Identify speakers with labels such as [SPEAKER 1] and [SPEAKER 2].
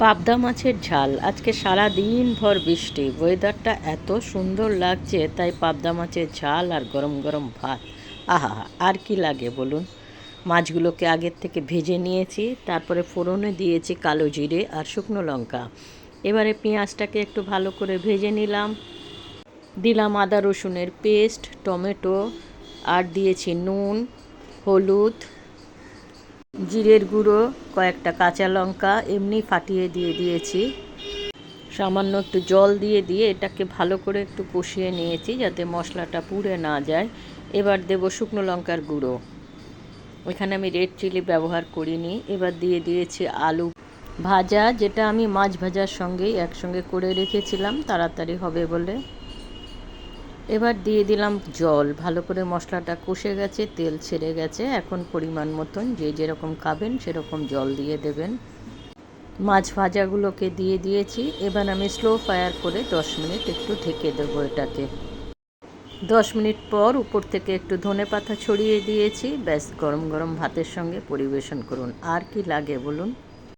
[SPEAKER 1] পাবদা মাছের ঝাল। আজকে সারা দিন ভর বৃষ্টি, ওয়েদারটা এত সুন্দর লাগছে, তাই পাবদা মাছের ঝাল আর গরম গরম ভাত। আহা, আর কি লাগে বলুন। মাছগুলোকে আগের থেকে ভেজে নিয়েছি, তারপরে ফোড়নে দিয়েছি কালো জিরে আর শুকনো লঙ্কা। এবারে পেঁয়াজটাকে একটু ভালো করে ভেজে নিলাম, দিলাম আদা রসুনের পেস্ট, টমেটো, আর দিয়েছি নুন, হলুদ, জিরের গুঁড়ো, কয়েকটা কাঁচা লঙ্কা এমনি ফাটিয়ে দিয়ে দিয়েছি। সামান্য একটু জল দিয়ে এটাকে ভালো করে একটু কষিয়ে নিয়েছি যাতে মশলাটা পুড়ে না যায়। এবার দেব শুকনো লঙ্কার গুঁড়ো। এখানে আমি রেড চিলি ব্যবহার করিনি। এবার দিয়ে দিয়েছি আলু ভাজা, যেটা আমি মাছ ভাজার সঙ্গেই একসঙ্গে করে রেখেছিলাম তাড়াতাড়ি হবে বলে। এবার দিয়ে দিলাম জল। ভালো করে মশলাটা কষে গেছে, তেল ছেড়ে গেছে। এখন পরিমাণ মতন যে যেরকম খাবেন সেরকম জল দিয়ে দেবেন। মাছ ভাজাগুলোকে দিয়ে দিয়েছি। এবার আমি স্লো ফায়ার করে 10 মিনিট একটু ঢেকে দেবো এটাকে। 10 মিনিট পর উপর থেকে একটু ধনেপাতা ছড়িয়ে দিয়েছি। ব্যাস, গরম গরম ভাতের সঙ্গে পরিবেশন করুন। আর কি লাগে বলুন।